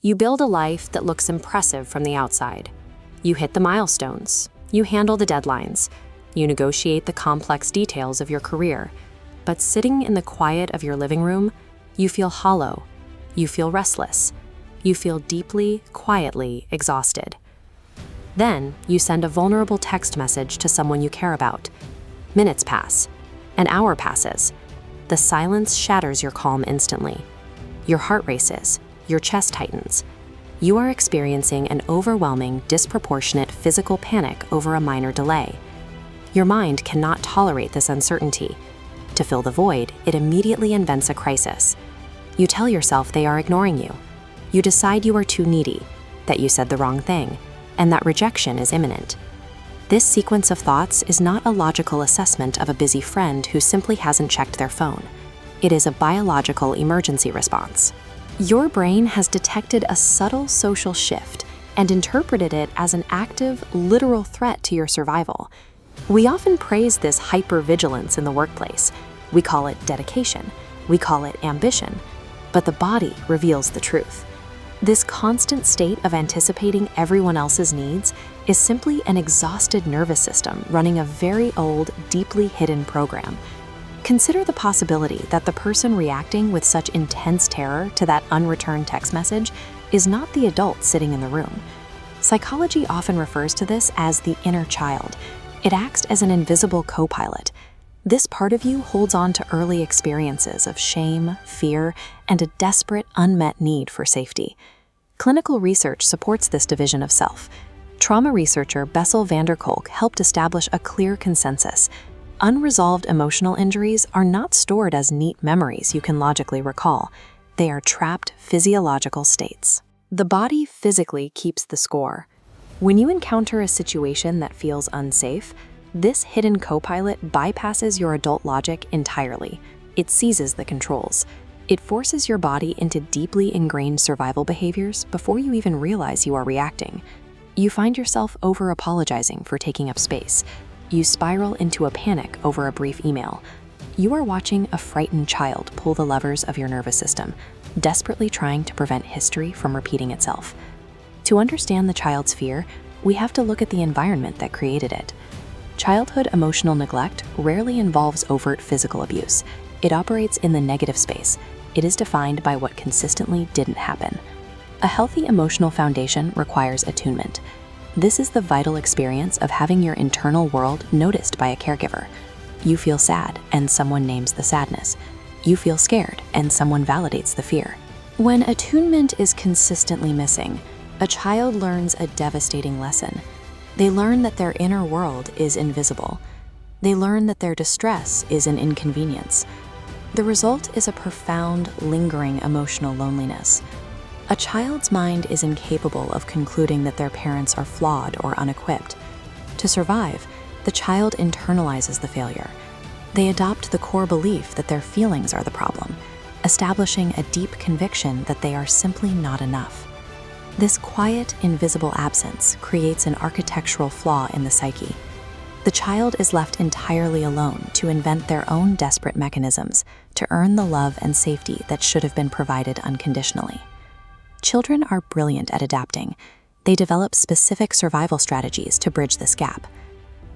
You build a life that looks impressive from the outside. You hit the milestones. You handle the deadlines. You negotiate the complex details of your career. But sitting in the quiet of your living room, you feel hollow. You feel restless. You feel deeply, quietly exhausted. Then you send a vulnerable text message to someone you care about. Minutes pass. An hour passes. The silence shatters your calm instantly. Your heart races. Your chest tightens. You are experiencing an overwhelming, disproportionate physical panic over a minor delay. Your mind cannot tolerate this uncertainty. To fill the void, it immediately invents a crisis. You tell yourself they are ignoring you. You decide you are too needy, that you said the wrong thing, and that rejection is imminent. This sequence of thoughts is not a logical assessment of a busy friend who simply hasn't checked their phone. It is a biological emergency response. Your brain has detected a subtle social shift and interpreted it as an active, literal threat to your survival. We often praise this hypervigilance in the workplace. We call it dedication. We call it ambition. But the body reveals the truth. This constant state of anticipating everyone else's needs is simply an exhausted nervous system running a very old, deeply hidden program. Consider the possibility that the person reacting with such intense terror to that unreturned text message is not the adult sitting in the room. Psychology often refers to this as the inner child. It acts as an invisible co-pilot. This part of you holds on to early experiences of shame, fear, and a desperate, unmet need for safety. Clinical research supports this division of self. Trauma researcher Bessel van der Kolk helped establish a clear consensus. Unresolved emotional injuries are not stored as neat memories you can logically recall. They are trapped physiological states. The body physically keeps the score. When you encounter a situation that feels unsafe, this hidden co-pilot bypasses your adult logic entirely. It seizes the controls. It forces your body into deeply ingrained survival behaviors before you even realize you are reacting. You find yourself over-apologizing for taking up space. You spiral into a panic over a brief email. You are watching a frightened child pull the levers of your nervous system, desperately trying to prevent history from repeating itself. To understand the child's fear, we have to look at the environment that created it. Childhood emotional neglect rarely involves overt physical abuse. It operates in the negative space. It is defined by what consistently didn't happen. A healthy emotional foundation requires attunement. This is the vital experience of having your internal world noticed by a caregiver. You feel sad, and someone names the sadness. You feel scared, and someone validates the fear. When attunement is consistently missing, a child learns a devastating lesson. They learn that their inner world is invisible. They learn that their distress is an inconvenience. The result is a profound, lingering emotional loneliness. A child's mind is incapable of concluding that their parents are flawed or unequipped. To survive, the child internalizes the failure. They adopt the core belief that their feelings are the problem, establishing a deep conviction that they are simply not enough. This quiet, invisible absence creates an architectural flaw in the psyche. The child is left entirely alone to invent their own desperate mechanisms to earn the love and safety that should have been provided unconditionally. Children are brilliant at adapting. They develop specific survival strategies to bridge this gap.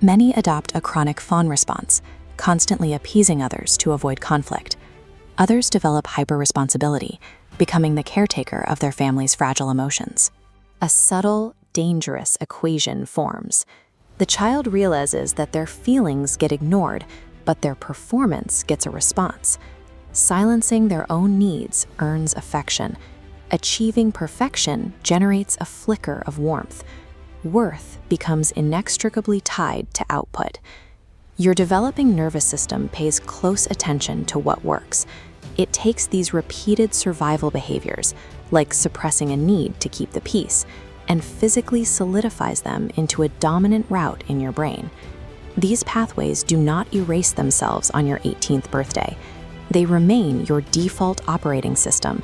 Many adopt a chronic fawn response, constantly appeasing others to avoid conflict. Others develop hyper-responsibility, becoming the caretaker of their family's fragile emotions. A subtle, dangerous equation forms. The child realizes that their feelings get ignored, but their performance gets a response. Silencing their own needs earns affection. Achieving perfection generates a flicker of warmth. Worth becomes inextricably tied to output. Your developing nervous system pays close attention to what works. It takes these repeated survival behaviors, like suppressing a need to keep the peace, and physically solidifies them into a dominant route in your brain. These pathways do not erase themselves on your 18th birthday. They remain your default operating system.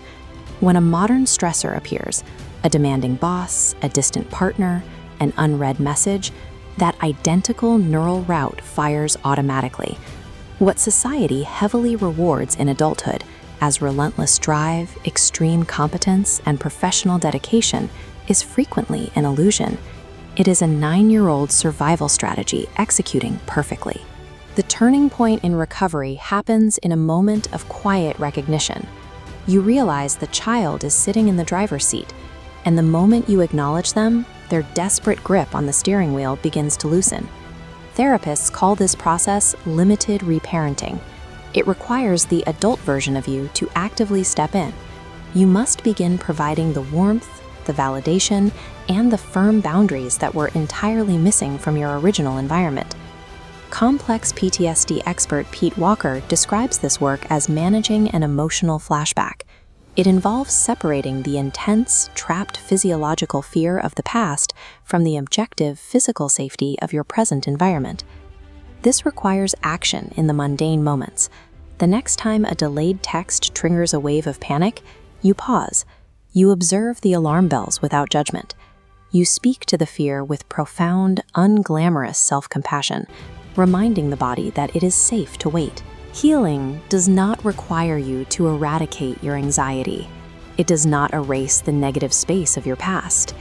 When a modern stressor appears, a demanding boss, a distant partner, an unread message, that identical neural route fires automatically. What society heavily rewards in adulthood as relentless drive, extreme competence, and professional dedication is frequently an illusion. It is a 9-year-old survival strategy executing perfectly. The turning point in recovery happens in a moment of quiet recognition. You realize the child is sitting in the driver's seat, and the moment you acknowledge them, their desperate grip on the steering wheel begins to loosen. Therapists call this process limited reparenting. It requires the adult version of you to actively step in. You must begin providing the warmth, the validation, and the firm boundaries that were entirely missing from your original environment. Complex PTSD expert Pete Walker describes this work as managing an emotional flashback. It involves separating the intense, trapped physiological fear of the past from the objective physical safety of your present environment. This requires action in the mundane moments. The next time a delayed text triggers a wave of panic, you pause. You observe the alarm bells without judgment. You speak to the fear with profound, unglamorous self-compassion, reminding the body that it is safe to wait. Healing does not require you to eradicate your anxiety. It does not erase the negative space of your past.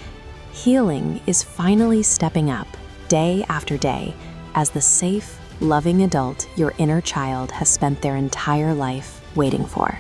Healing is finally stepping up, day after day, as the safe, loving adult your inner child has spent their entire life waiting for.